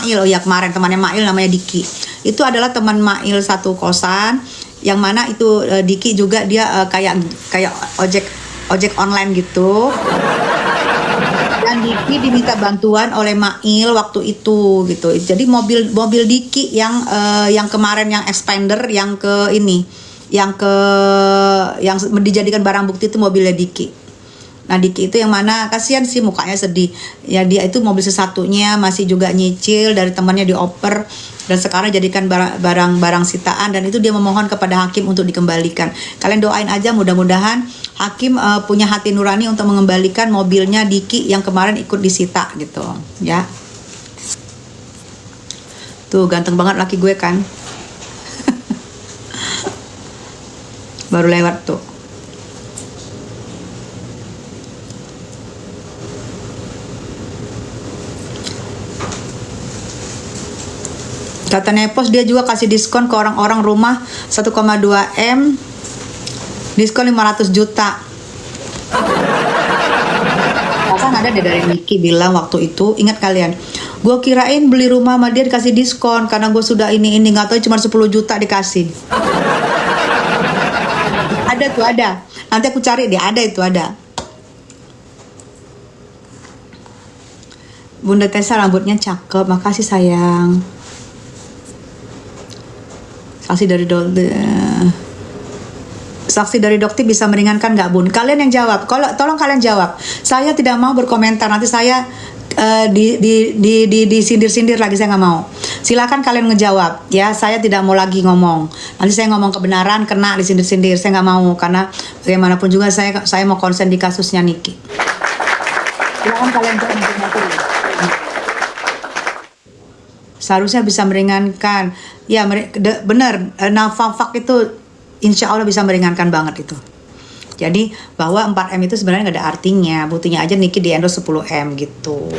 Mail, oh ya kemarin temannya Mail namanya Diki. Itu adalah teman Mail satu kosan, yang mana itu Diki juga dia kayak ojek online gitu. Dan Diki diminta bantuan oleh Mail waktu itu gitu. Jadi mobil Diki yang kemarin yang expander yang ke ini, yang dijadikan barang bukti itu mobilnya Diki. Nah Diki itu yang mana kasihan sih mukanya sedih. Ya dia itu mobil sesatunya masih juga nyicil dari temannya dioper dan sekarang jadikan barang sitaan dan itu dia memohon kepada hakim untuk dikembalikan. Kalian doain aja mudah-mudahan hakim punya hati nurani untuk mengembalikan mobilnya Diki yang kemarin ikut disita gitu ya. Tuh ganteng banget laki gue kan. Baru lewat tuh. Kata Nepos dia juga kasih diskon ke orang-orang rumah 1,2 M, diskon 500 juta. Perasaan ada deh dari Niki bilang waktu itu, ingat kalian, gue kirain beli rumah sama dia dikasih diskon karena gue sudah ini nggak tahu cuma 10 juta dikasih. Ada tuh ada, nanti aku cari deh, ada itu ada. Bunda Tessa rambutnya cakep, makasih sayang. Saksi dari dokter bisa meringankan nggak Bun? Kalian yang jawab. Tolong kalian jawab. Saya tidak mau berkomentar. Nanti saya disindir-sindir lagi, saya nggak mau. Silakan kalian ngejawab. Ya, saya tidak mau lagi ngomong. Nanti saya ngomong kebenaran kena disindir-sindir. Saya nggak mau karena bagaimanapun juga saya mau konsen di kasusnya Niki. Silakan kalian jawab. Seharusnya bisa meringankan. Ya benar, nafafak itu insya Allah bisa meringankan banget itu. Jadi bahwa 4M itu sebenarnya nggak ada artinya. Buktinya aja Niki di endorse 10M gitu.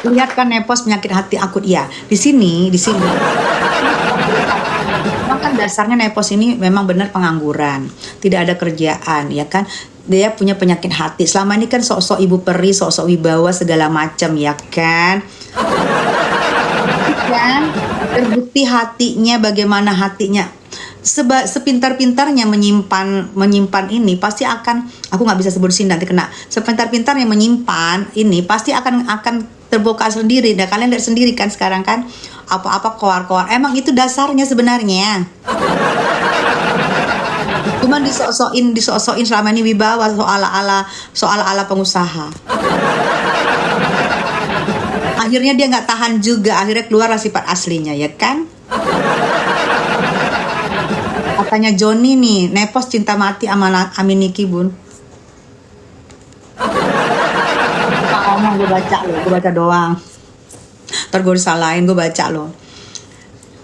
Lihat kan Nepos penyakit hati akut ya. Di sini. Memang kan dasarnya Nepos ini memang benar pengangguran, tidak ada kerjaan, ya kan? Dia punya penyakit hati. Selama ini kan sok-sok ibu peri, sok-sok wibawa segala macam, ya kan? Kan terbukti hatinya, bagaimana hatinya. Sepintar-pintarnya menyimpan ini pasti akan, aku nggak bisa sebut sini nanti kena. Sepintar-pintarnya menyimpan ini pasti akan terbuka sendiri. Dan kalian lihat sendiri kan sekarang kan apa-apa koar-koar. Emang itu dasarnya sebenarnya. Cuman disosokin selama ini wibawa soal ala pengusaha. Akhirnya dia nggak tahan juga, akhirnya keluarlah sifat aslinya, ya kan? Katanya Joni nih, Nepos cinta mati sama Amin Niki Bun. Ngomong gue baca doang. Ntar gue disalahin, gue baca loh.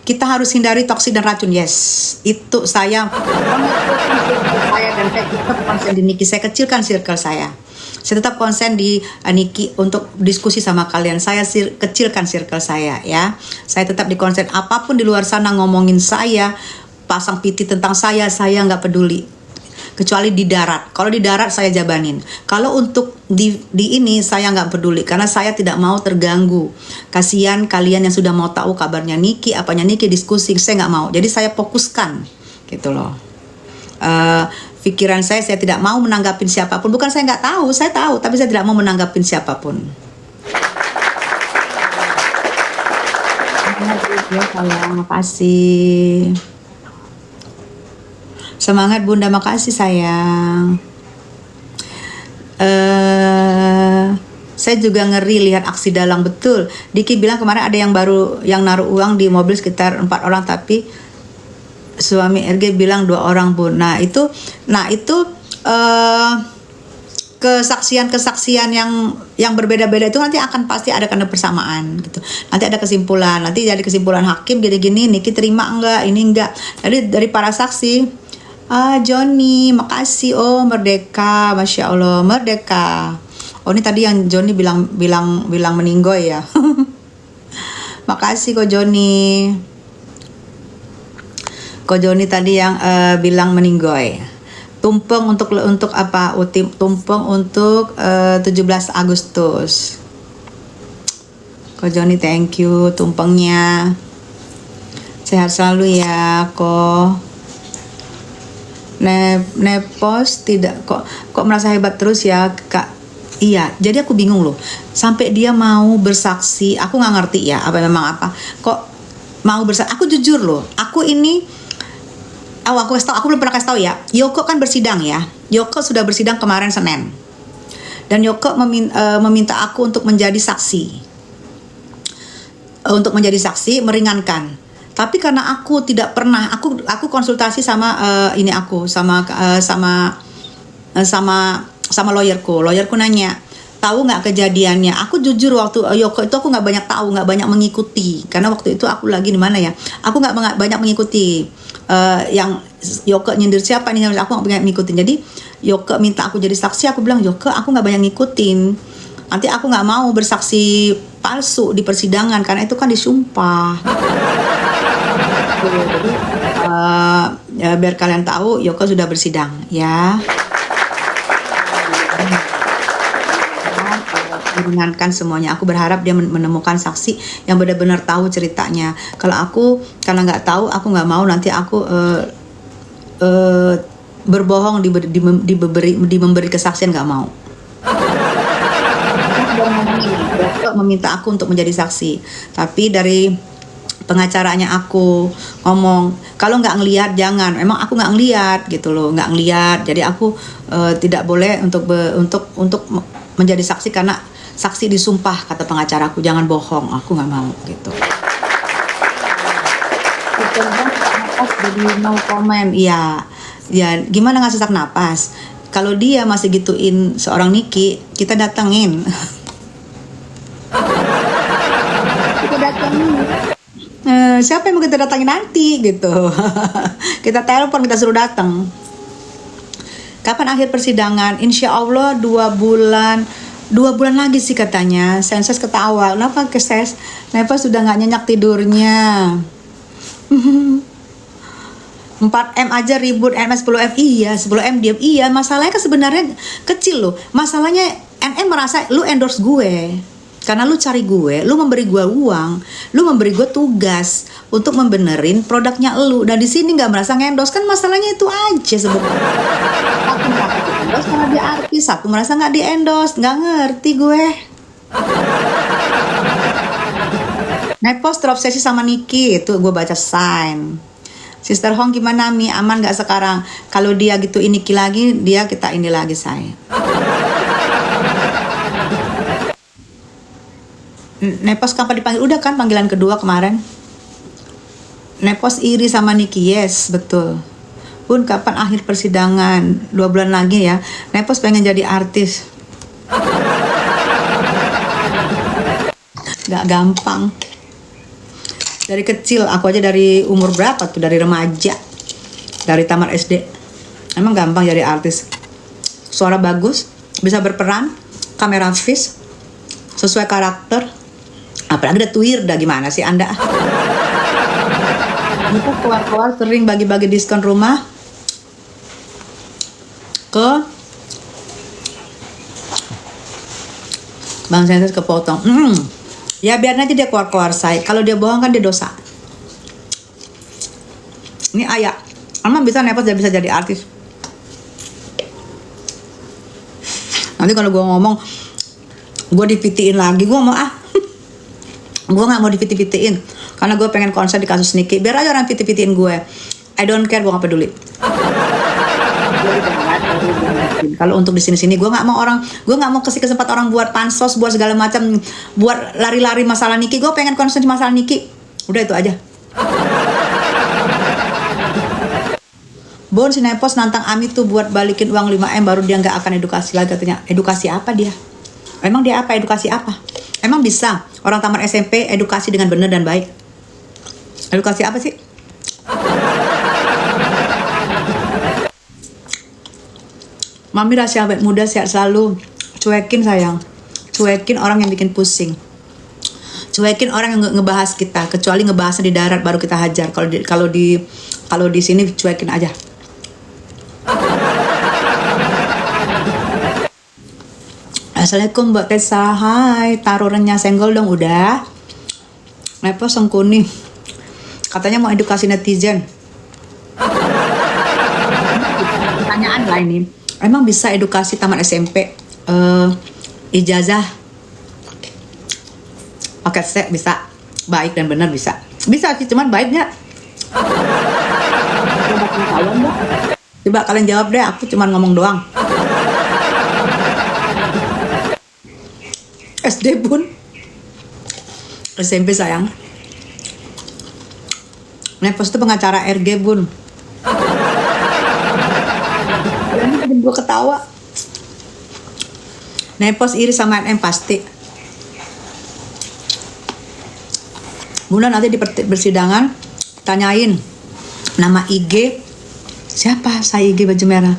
Kita harus hindari toksik dan racun, yes. Itu saya dan saya tetap konsen di Niki. Saya kecilkan circle saya. Saya tetap konsen di Niki untuk diskusi sama kalian. Saya kecilkan circle saya ya. Saya tetap di konsen, apapun di luar sana ngomongin saya, pasang piti tentang saya nggak peduli. Kecuali di darat. Kalau di darat saya jabanin. Kalau untuk di ini saya nggak peduli karena saya tidak mau terganggu. Kasihan kalian yang sudah mau tahu kabarnya Niki, apanya Niki, diskusi, saya nggak mau. Jadi saya fokuskan gitu loh. Pikiran saya tidak mau menanggapin siapapun. Bukan saya nggak tahu, saya tahu, tapi saya tidak mau menanggapin siapapun. Ya sayang, makasih. Semangat Bunda, makasih sayang. Saya juga ngeri lihat aksi dalang, betul. Diki bilang kemarin ada yang baru yang naruh uang di mobil sekitar 4 orang, tapi suami RG bilang 2 orang Bun. Nah itu kesaksian yang berbeda-beda itu nanti akan pasti ada karena persamaan gitu. Nanti ada kesimpulan, nanti dari kesimpulan hakim gini-gini, Niki terima enggak, ini enggak. Jadi dari para saksi, Joni makasih, oh merdeka, masya Allah merdeka. Oh ini tadi yang Joni bilang meninggoy ya. Makasih kok Joni. Ko Joni tadi yang bilang meninggoy. Tumpeng untuk apa? Tumpeng untuk 17 Agustus. Ko Joni, thank you tumpengnya. Sehat selalu ya, Ko. Nepos tidak kok merasa hebat terus ya, Kak. Iya, jadi aku bingung loh. Sampai dia mau bersaksi, aku nggak ngerti ya, apa memang apa. Kok mau bersaksi? Aku jujur loh, aku ini aku kasih tahu, aku belum pernah kasih tahu ya. Yoko kan bersidang ya. Yoko sudah bersidang kemarin Senin. Dan Yoko meminta aku untuk menjadi saksi. Untuk menjadi saksi meringankan. Tapi karena aku tidak pernah, aku konsultasi sama sama lawyerku. Lawyerku nanya, tahu nggak kejadiannya? Aku jujur waktu Yoko itu aku nggak banyak tahu, nggak banyak mengikuti. Karena waktu itu aku lagi di mana ya? Aku nggak banyak mengikuti. Yang Yoko nyindir siapa nih, aku nggak banyak ngikutin. Jadi Yoko minta aku jadi saksi, aku bilang Yoko aku nggak banyak ngikutin, nanti aku nggak mau bersaksi palsu di persidangan karena itu kan disumpah. Jadi ya, biar kalian tahu Yoko sudah bersidang ya. Meringankan semuanya. Aku berharap dia menemukan saksi yang benar-benar tahu ceritanya. Kalau aku karena nggak tahu, aku nggak mau nanti aku berbohong di memberi kesaksian, nggak mau. Dokter meminta aku untuk menjadi saksi, tapi dari pengacaranya aku ngomong kalau nggak ngelihat jangan. Memang aku nggak ngelihat gitu loh, nggak ngelihat. Jadi aku tidak boleh untuk menjadi saksi karena saksi disumpah, kata pengacaraku, jangan bohong, aku nggak mau gitu. Jadi no comment, ya gimana nggak sesak napas? Kalau dia masih gituin seorang Niki, kita datengin. Kita datengin. Siapa yang mau kita datangin nanti gitu? Kita telepon, kita suruh datang. Kapan akhir persidangan? Insya Allah 2 bulan lagi sih katanya. Senses ketawa. Kenapa keses? Kenapa sudah nggak nyenyak tidurnya? 4M aja ribut, MS 10M. Iya, 10M diam. Iya, masalahnya kan sebenarnya kecil loh. Masalahnya NM merasa lu endorse gue. Karena lu cari gue, lu memberi gue uang, lu memberi gue tugas untuk membenerin produknya lu. Dan di sini nggak merasa ngendorse, kan masalahnya itu aja sebenarnya. Satu merasa di endorse karena dia artis, satu merasa nggak di endorse, nggak ngerti gue. Nepos terobsesi sama Niki, itu gue baca sign. Sister Hong gimana Mi, aman nggak sekarang? Kalau dia gitu Niki lagi, kita ini lagi say. Nepos kapan dipanggil? Udah kan panggilan kedua kemarin. Nepos iri sama Niki, yes betul. Bun kapan akhir persidangan? 2 bulan lagi ya. Nepos pengen jadi artis. Gak gampang. Dari kecil, aku aja dari umur berapa tuh? Dari remaja, dari tamat SD. Emang gampang jadi artis. Suara bagus, bisa berperan, kamera fish, sesuai karakter. Apalagi ada Twitter, dah gimana sih Anda? Kita keluar-keluar sering bagi-bagi diskon rumah ke Bang Senses kepotong. Ya biar aja dia keluar-keluar say. Kalau dia bohong kan dia dosa. Ini ayah. Emang bisa Nepos dia bisa jadi artis. Nanti kalau gue ngomong, gue dipitiin lagi. Gue ngomong gue nggak mau dipiti-pitiin karena gue pengen konser di kasus Niki. Biar aja orang piti-pitiin gue. I don't care, gue nggak peduli. Kalau untuk di sini gue nggak mau kasih kesempatan orang buat pansos, buat segala macam, buat lari-lari masalah Niki. Gue pengen konsen di masalah Niki. Udah itu aja. Bon si Nepos nantang Ami tuh buat balikin uang 5M baru dia nggak akan edukasi lagi katanya. Edukasi apa dia? Emang dia apa? Edukasi apa? Emang bisa orang tamat SMP edukasi dengan benar dan baik? Edukasi apa sih? Mami rahasia awet muda sehat selalu. Cuekin sayang. Cuekin orang yang bikin pusing. Cuekin orang yang ngebahas kita. Kecuali ngebahasnya di darat baru kita hajar. Kalau di sini cuekin aja. Assalamualaikum Mbak Tessa, hai, taruh renyah senggol dong, udah. Nepos Sengkuni, katanya mau edukasi netizen. Pertanyaan lah ini, emang bisa edukasi tamat SMP, ijazah paket set bisa, baik dan benar bisa sih, cuman baiknya coba kalian jawab deh, aku cuman ngomong doang. SD pun, SMP sayang. Nepos itu pengacara RG bun. Ini bikin gue ketawa. Nepos iri sama NM pasti. Bunda nanti di persidangan tanyain nama IG siapa, saya IG baju merah.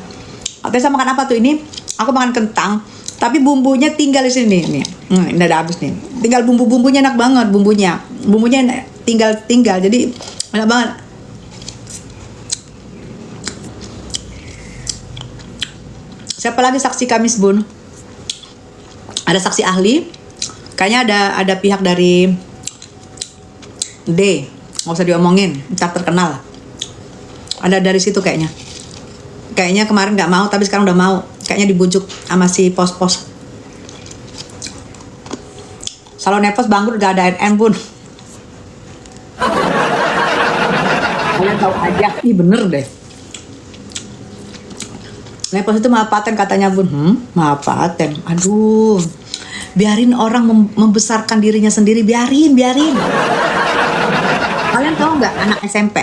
Katanya saya makan apa tuh ini? Aku makan kentang, tapi bumbunya tinggal di sini nih. Ini udah habis nih. Tinggal bumbunya enak banget bumbunya. Bumbunya tinggal jadi enak banget. Siapa lagi saksi Kamis bun? Ada saksi ahli. Kayaknya ada pihak dari D, nggak usah diomongin, ntar terkenal. Ada dari situ kayaknya. Kayaknya kemarin nggak mau, tapi sekarang udah mau. Kayaknya dibujuk sama si pos-pos. Kalau Nepos bangkrut gak ada NN pun. Kalian tahu aja, ih bener deh. Nepos itu maaf paten katanya bun. Maaf paten. Aduh, biarin orang membesarkan dirinya sendiri, biarin. Kalian tahu nggak anak SMP?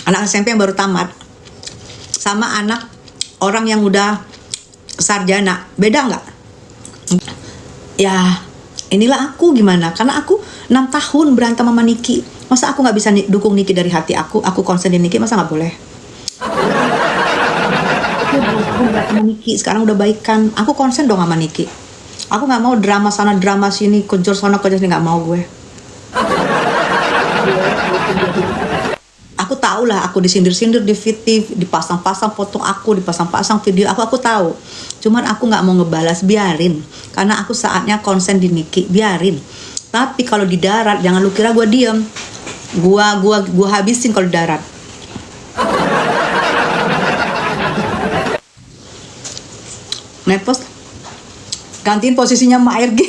Anak SMP yang baru tamat sama anak orang yang udah sarjana, beda nggak? Ya, inilah aku gimana? Karena aku 6 tahun berantem sama Niki. Masa aku nggak bisa dukung Niki dari hati aku? Aku konsen di Niki, masa nggak boleh? Aku berantem sama Niki, sekarang udah baikan. Aku konsen dong sama Niki. Aku nggak mau drama sana drama sini, kejor sana kejor sini, nggak mau gue. Aku tahu lah, aku disindir-sindir di VT, dipasang-pasang foto aku, dipasang-pasang video aku tahu. Cuman aku nggak mau ngebalas, biarin. Karena aku saatnya konsen di Niki, biarin. Tapi kalau di darat, jangan lu kira gue diem. Gua habisin kalau di darat. Nepos gantiin posisinya Mak RG.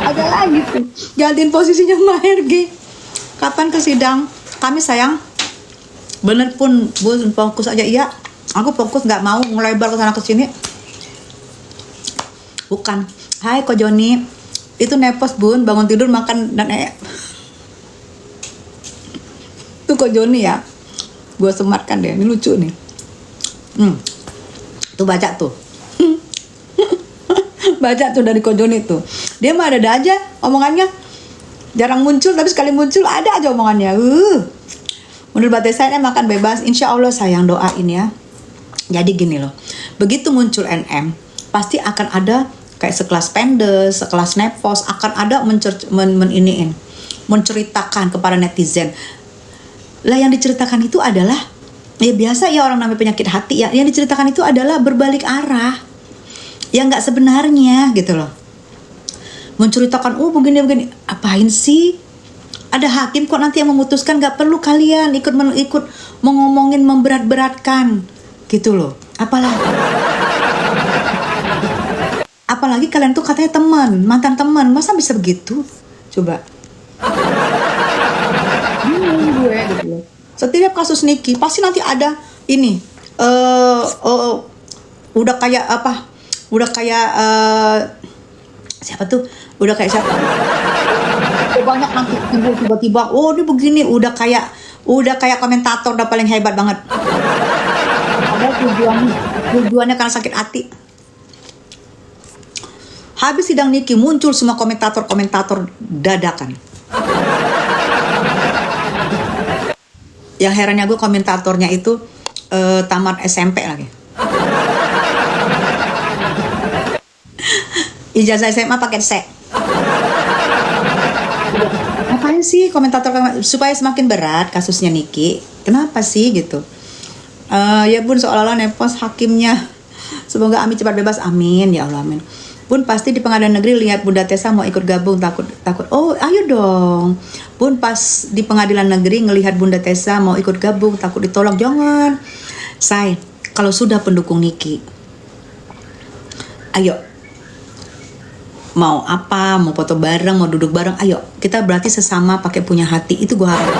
Ada lagi tuh, gantiin posisinya Mak RG. Kapan ke sidang? Kami sayang. Bener pun, bun, fokus aja. Iya, aku fokus, nggak mau ngelebar ke sana ke sini. Bukan. Hai Ko Joni, itu Nepos bun, bangun tidur makan dan Tuh Ko Joni ya, gue sematkan deh, ini lucu nih. Tuh baca tuh. Baca tuh dari Ko Joni tuh. Dia mah ada aja omongannya. Jarang muncul, tapi sekali muncul ada aja omongannya. Menurut Mbak Tessa, makan bebas. Insya Allah sayang, doain ya. Jadi gini loh, begitu muncul NM, pasti akan ada kayak sekelas Pendes, sekelas Nepos, akan ada menceritakan kepada netizen. Lah yang diceritakan itu adalah, ya biasa ya orang namanya penyakit hati ya. Yang diceritakan itu adalah berbalik arah, yang nggak sebenarnya gitu loh. Menceritakan begini, apain sih? Ada hakim kok nanti yang memutuskan, nggak perlu kalian ikut ngomongin memberat-beratkan gitu loh. Apalagi kalian tuh katanya teman, mantan teman, masa bisa begitu? Coba. Gue gitu loh. Setiap kasus Niki pasti nanti ada ini. Udah kayak apa? Udah kayak siapa tuh? Udah kayak siapa? Banyak nanti tiba-tiba, oh ini begini, udah kayak komentator udah paling hebat banget. Ada tujuannya karena sakit hati. Habis sidang Niki muncul semua komentator dadakan. Yang herannya gue komentatornya itu tamat SMP lagi. Ijazah SMA paket C. Ngapain sih komentator supaya semakin berat kasusnya Niki? Kenapa sih gitu? Ya bun, seolah-olah nepos hakimnya. Semoga Ami cepat bebas, amin ya Allah, amin. Bun, pasti di pengadilan negeri lihat Bunda Tessa mau ikut gabung, takut. Oh, ayo dong. Bun, pas di pengadilan negeri ngelihat Bunda Tessa mau ikut gabung, takut ditolak, jangan. Say, kalau sudah pendukung Niki, ayo. Mau apa, mau foto bareng, mau duduk bareng, ayo. Kita berarti sesama pakai punya hati, itu gue harap.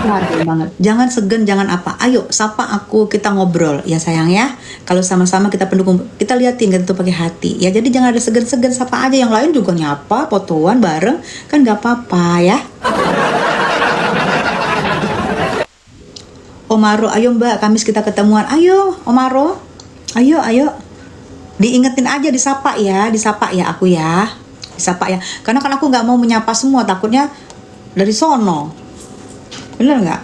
Hargai banget. Jangan segan, jangan apa. Ayo, sapa aku, kita ngobrol. Ya sayang ya. Kalau sama-sama kita pendukung, kita liatin kita tuh pakai hati. Ya jadi jangan ada segan-segan, sapa aja. Yang lain juga nyapa, fotoan bareng, kan nggak apa-apa ya. Omaro, ayo Mbak, Kamis kita ketemuan. Ayo, Omaro. Ayo. Diingetin aja, disapa ya aku ya. Disapa ya. Karena kan aku nggak mau menyapa semua, takutnya dari sono. Bener nggak?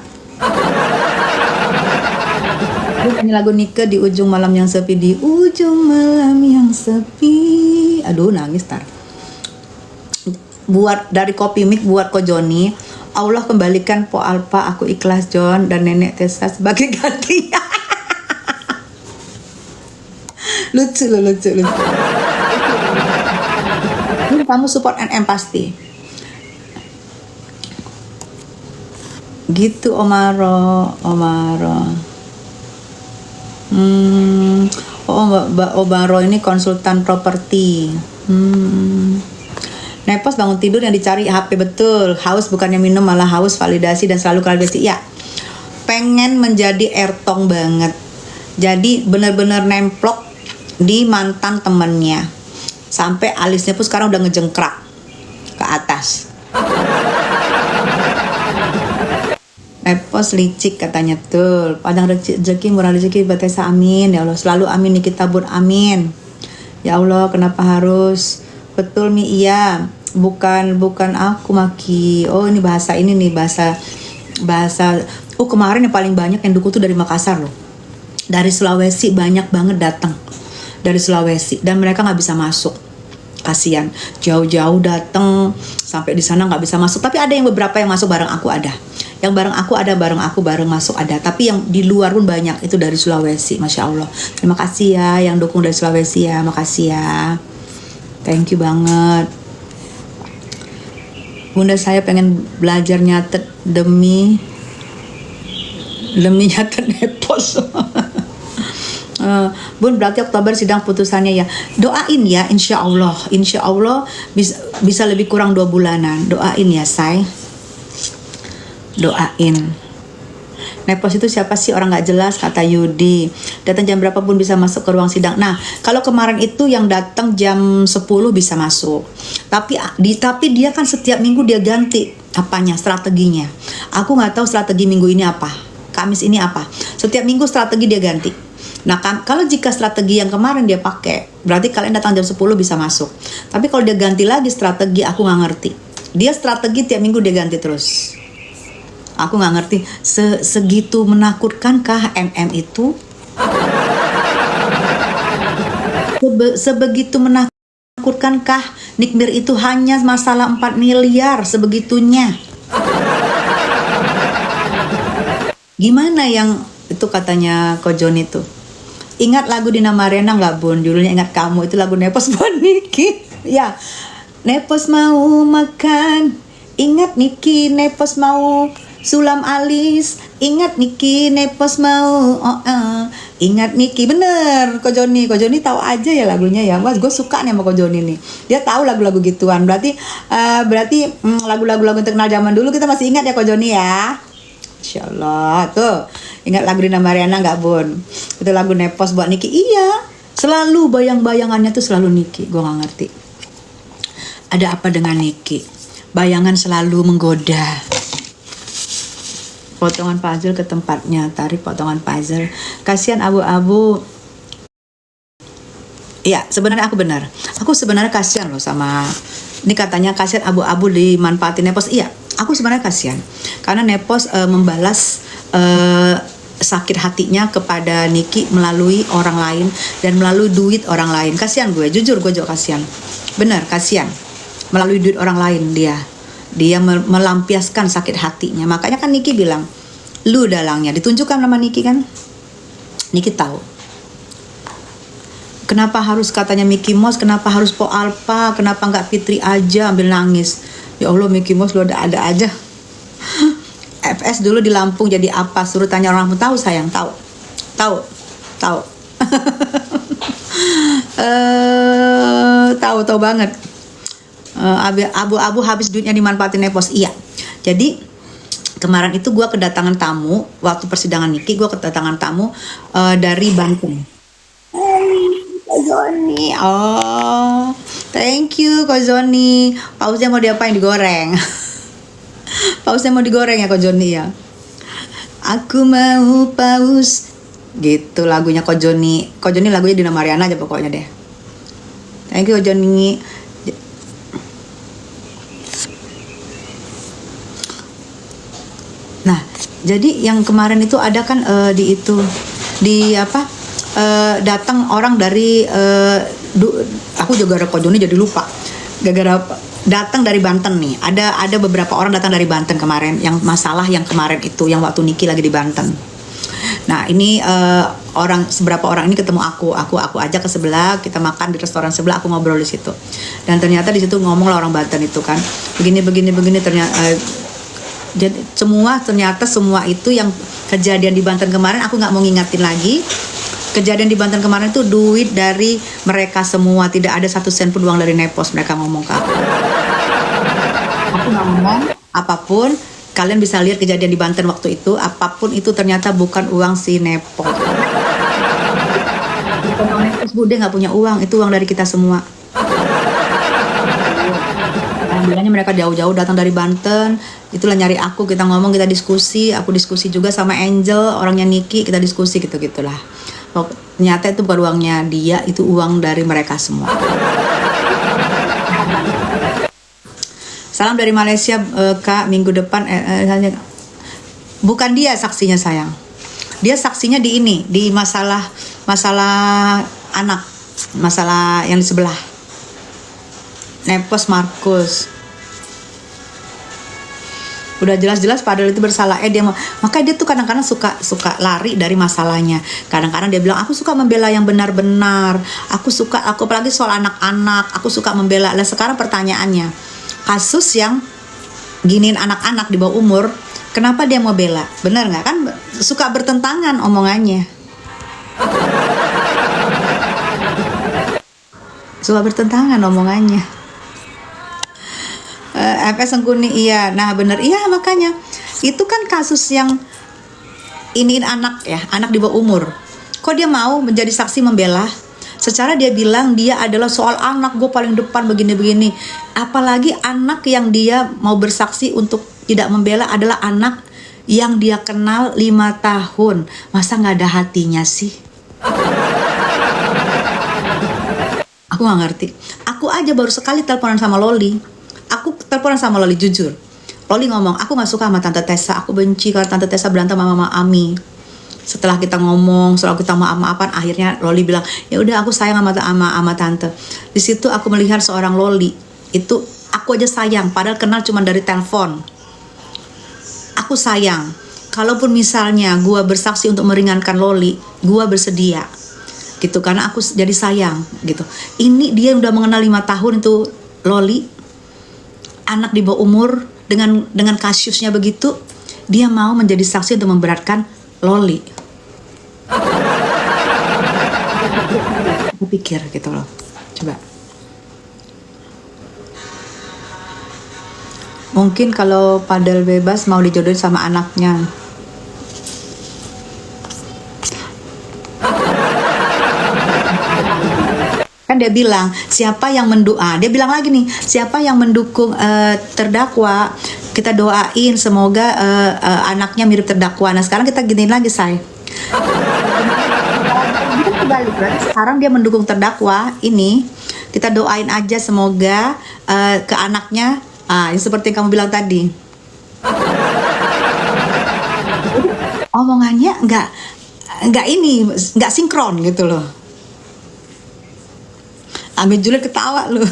Gue nyanyi lagu Nike di ujung malam yang sepi, di ujung malam yang sepi. Aduh, nangis tar. Buat dari Kopi Mik buat Ko Joni. Allah kembalikan Po Alpa, aku ikhlas John dan Nenek Tessa sebagai ganti. lucu. Kamu support NM pasti. Gitu Omaro. Mbak Omaro ini konsultan properti. Nepos bangun tidur yang dicari HP, betul. Haus bukannya minum, malah haus validasi dan selalu validasi. Ya, pengen menjadi Ertong banget. Jadi bener-bener nemplok di mantan temennya. Sampai alisnya pun sekarang udah ngejengkrak ke atas. Nepos licik katanya, tuh. Padang rezeki, murah rezeki, Batesa, amin. Ya Allah, selalu amin nih kita bun, amin. Ya Allah, kenapa harus? Betul Mi, iya. Bukan aku Maki. Oh, ini bahasa ini nih, bahasa. Oh, kemarin yang paling banyak yang dukung tuh dari Makassar loh. Dari Sulawesi banyak banget datang. Dari Sulawesi, dan mereka nggak bisa masuk. Kasian, jauh-jauh datang sampai di sana nggak bisa masuk. Tapi ada yang beberapa yang masuk bareng aku ada. Yang bareng aku ada, bareng masuk ada. Tapi yang di luar pun banyak, itu dari Sulawesi, Masya Allah. Terima kasih ya yang dukung dari Sulawesi ya, makasih ya. Thank you banget. Bunda saya pengen belajar nyatet demi nyatet Nepos. Bun, berarti Oktober sidang putusannya ya. Doain ya, insya Allah bisa lebih kurang 2 bulanan. Doain ya say. Doain. Nepos itu siapa sih, orang nggak jelas, kata Yudi. Datang jam berapa pun bisa masuk ke ruang sidang. Nah, kalau kemarin itu yang datang jam 10 bisa masuk. Tapi dia kan setiap minggu dia ganti apanya, strateginya. Aku nggak tahu strategi minggu ini apa, Kamis ini apa. Setiap minggu strategi dia ganti. Nah, kalau jika strategi yang kemarin dia pakai, berarti kalian datang jam 10 bisa masuk. Tapi kalau dia ganti lagi strategi, aku nggak ngerti. Dia strategi tiap minggu dia ganti terus. Aku nggak ngerti. Segitu menakutkankah MM itu? Sebegitu menakutkankah Nikmir itu hanya masalah 4 miliar sebegitunya? Gimana yang itu katanya Ko Joni itu? Ingat lagu Dina Mariana nggak bun? Judulnya Ingat Kamu, itu lagu Nepos buat Niki. Ya, Nepos mau makan. Ingat Niki, Nepos mau sulam alis. Ingat Niki, Nepos mau ingat Niki, bener. Ko Joni tahu aja ya lagunya ya. Mas, gue suka nih sama Ko Joni nih. Dia tahu lagu-lagu gituan. Berarti lagu-lagu untuk kenal zaman dulu kita masih ingat ya Ko Joni ya. Insyaallah tuh. Ingat lagu Dina Mariana nggak bun? Itu lagu Nepos buat Niki. Iya, selalu bayang-bayangannya tuh selalu Niki. Gue nggak ngerti. Ada apa dengan Niki? Bayangan selalu menggoda. Potongan puzzle ke tempatnya, tarik potongan puzzle. Kasihan abu-abu. Iya, sebenarnya aku benar. Aku sebenarnya kasihan loh sama. Ini katanya kasihan abu-abu dimanfaatin Nepos. Iya, aku sebenarnya kasihan. Karena Nepos membalas sakit hatinya kepada Niki melalui orang lain dan melalui duit orang lain. Kasihan gue, jujur gue juga kasihan. Benar, kasihan. Melalui duit orang lain dia melampiaskan sakit hatinya. Makanya kan Niki bilang, Lu dalangnya ditunjukkan sama Niki kan. Niki tahu kenapa harus katanya Mickey Mouse, kenapa harus Po Alpha, kenapa nggak Fitri aja, ambil nangis. Ya Allah, Mickey Mouse lu ada aja. FS dulu di Lampung jadi apa, suruh tanya orang. Tahu sayang, tahu tahu banget. Abu-abu habis duitnya dimanfaatin Nepos. Iya, jadi kemarin itu gue kedatangan tamu waktu persidangan Niki. Gue kedatangan tamu dari Banten. Kak Zoni, oh thank you Kak Zoni. Pausnya mau diapain, digoreng? Pausnya mau digoreng ya Kak Zoni ya. Aku mau paus, gitu lagunya Kak Zoni. Kak Zoni lagunya Dina Mariana aja pokoknya deh. Thank you Kak Zoni. Nah, jadi yang kemarin itu ada kan di apa? Datang orang dari aku juga ada Kojoni jadi lupa. Gara-gara datang dari Banten nih. Ada beberapa orang datang dari Banten kemarin, yang masalah yang kemarin itu yang waktu Niki lagi di Banten. Nah, ini seberapa orang ini ketemu aku ajak ke sebelah, kita makan di restoran sebelah, aku ngobrol di situ. Dan ternyata di situ ngomong lah orang Banten itu kan. Begini ternyata jadi ternyata semua itu yang kejadian di Banten kemarin, aku nggak mau ngingatin lagi. Kejadian di Banten kemarin itu duit dari mereka semua, tidak ada 1 sen pun uang dari Nepos. Mereka ngomong ke aku. Aku nggak ngomong apapun. Kalian bisa lihat kejadian di Banten waktu itu, apapun itu ternyata bukan uang si Nepos. Nepos Bude nggak punya uang, itu uang dari kita semua. Alhamdulillahnya mereka jauh-jauh datang dari Banten, itulah nyari aku, kita ngomong, kita diskusi, aku diskusi juga sama Angel, orangnya Niki, kita diskusi gitu-gitulah. Ternyata itu bukan uangnya dia, itu uang dari mereka semua. Salam dari Malaysia Kak, minggu depan bukan dia saksinya sayang. Dia saksinya di ini, di masalah anak, masalah yang di sebelah. Nepos Markus. Udah jelas-jelas padahal itu bersalah. Makanya dia tuh kadang-kadang suka lari dari masalahnya. Kadang-kadang dia bilang aku suka membela yang benar-benar. Aku apalagi soal anak-anak, aku suka membela. Nah, sekarang pertanyaannya, kasus yang giniin anak-anak di bawah umur, kenapa dia mau bela? Benar nggak? Kan suka bertentangan omongannya. Suka bertentangan omongannya. FS Sengkuni, iya, nah bener, iya, makanya itu kan kasus yang iniin anak ya, anak di bawah umur. Kok dia mau menjadi saksi membela? Secara dia bilang dia adalah soal anak, gue paling depan begini-begini. Apalagi anak yang dia mau bersaksi untuk tidak membela adalah anak yang dia kenal 5 tahun. Masa nggak ada hatinya sih? Aku nggak ngerti. Aku aja baru sekali teleponan sama Loli. Aku teleponan sama Loli, jujur. Loli ngomong, aku gak suka sama Tante Tessa. Aku benci kalau Tante Tessa berantem sama Mama Ami. Setelah kita ngomong, setelah kita maaf-maafan, akhirnya Loli bilang, ya udah aku sayang sama Tante. Di situ aku melihat seorang Loli. Itu aku aja sayang, padahal kenal cuma dari telepon. Aku sayang. Kalaupun misalnya gue bersaksi untuk meringankan Loli, gue bersedia. Gitu, karena aku jadi sayang. Gitu. Ini dia udah mengenal 5 tahun itu Loli. Anak di bawah umur dengan kasusnya begitu, dia mau menjadi saksi untuk memberatkan Loli. Aku pikir gitu loh. Coba. Mungkin kalau Padel bebas mau dijodohin sama anaknya. Kan dia bilang siapa yang dia bilang lagi nih, siapa yang mendukung terdakwa, kita doain semoga anaknya mirip terdakwa. Nah sekarang kita giniin lagi say. Kebalik, berarti sekarang dia mendukung terdakwa ini, kita doain aja semoga ke anaknya seperti yang kamu bilang tadi. Omongannya nggak sinkron gitu loh. Amin Juliet ketawa loh.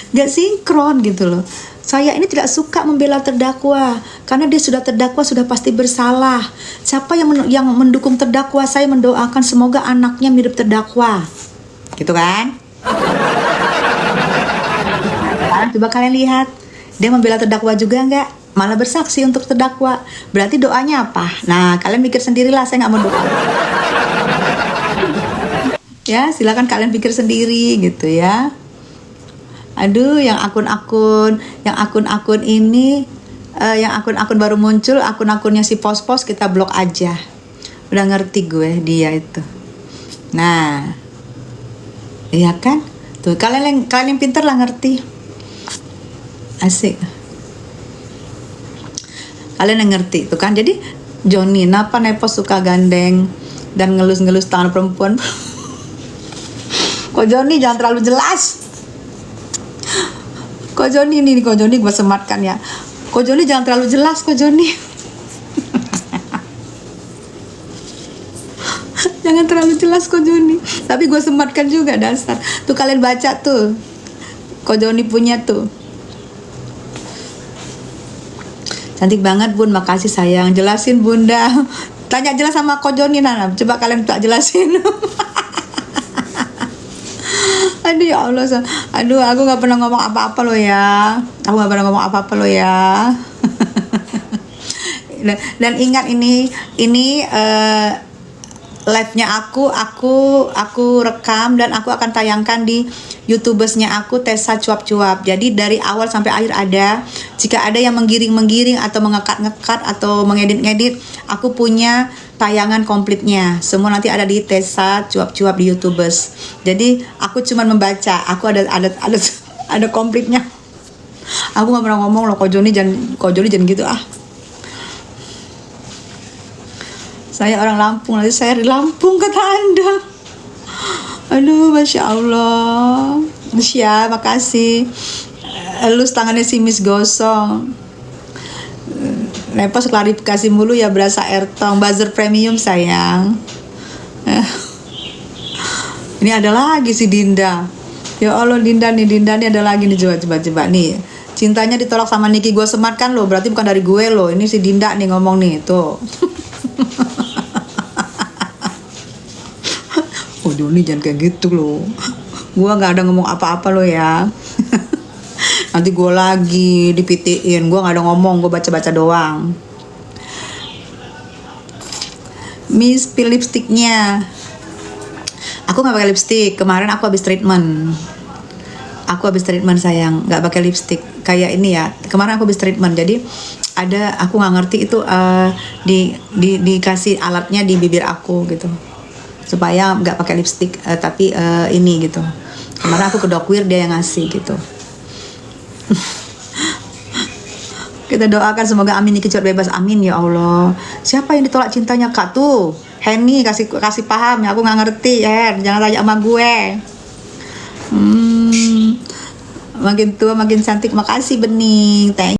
Gak sinkron gitu loh. Saya ini tidak suka membela terdakwa karena dia sudah terdakwa, sudah pasti bersalah. Siapa yang mendukung terdakwa? Saya mendoakan semoga anaknya mirip terdakwa. Gitu kan? Sekarang coba kalian lihat, dia membela terdakwa juga enggak? Malah bersaksi untuk terdakwa. Berarti doanya apa? Nah, kalian mikir sendirilah, saya nggak mau doa. Ya, silakan kalian pikir sendiri gitu ya. Aduh, yang akun-akun ini, yang akun-akun baru muncul, akun-akunnya si pos-pos kita blok aja. Udah ngerti gue dia itu. Nah, iya kan? Tuh kalian yang pinter lah ngerti. Asik. Kalian yang ngerti tuh kan. Jadi Joni, kenapa Nepos suka gandeng dan ngelus-ngelus tangan perempuan? Kok Joni jangan terlalu jelas. Kok Joni gue sematkan ya. Kok Joni jangan terlalu jelas, kok Joni. Jangan terlalu jelas kok Joni. Tapi gue sematkan juga dasar. Tuh kalian baca tuh. Kok Joni punya tuh. Cantik banget Bun, makasih sayang. Jelasin Bunda. Tanya jelas sama Kok Joni Nana. Coba kalian tak jelasin. Aduh ya Allah, aduh aku nggak pernah ngomong apa-apa lo ya, dan ingat ini live-nya aku rekam dan aku akan tayangkan di YouTubersnya aku, Tessa Cuap-Cuap. Jadi dari awal sampai akhir ada. Jika ada yang menggiring atau mengekat-ngekat atau mengedit-ngedit, aku punya tayangan komplitnya. Semua nanti ada di Tessa Cuap-Cuap di YouTubers. Jadi aku cuma membaca, aku ada komplitnya. Aku nggak pernah ngomong loh, Kok Joni jangan gitu ah. Saya orang Lampung, nanti saya di Lampung kata Anda. Aduh, Masya Allah. Masya, makasih. Elus tangannya si Miss gosong. Nepos klarifikasi mulu ya, berasa airtong. Buzzer premium sayang. Ini ada lagi si Dinda. Ya Allah, Dinda nih ada lagi nih. Coba nih. Cintanya ditolak sama Niki, gue sematkan loh. Berarti bukan dari gue loh. Ini si Dinda nih ngomong nih, tuh. Oh Joni jangan kayak gitu loh. Gue gak ada ngomong apa-apa loh ya. Nanti gue lagi dipitiin. Gue gak ada ngomong, gue baca-baca doang. Miss pil lipstiknya. Aku gak pakai lipstik. Kemarin aku habis treatment. Sayang, gak pakai lipstik. Kayak ini ya. Kemarin aku habis treatment. Jadi aku gak ngerti itu dikasih alatnya di bibir aku gitu. Supaya nggak pakai lipstik, tapi ini gitu. Kemarin aku ke Dokwir, dia yang ngasih gitu. Kita doakan semoga Amin dikejar bebas, amin ya Allah. Siapa yang ditolak cintanya Kak tuh? Henny kasih paham ya, aku nggak ngerti ya. Jangan tanya sama gue. Makin tua makin cantik, makasih Bening. Thank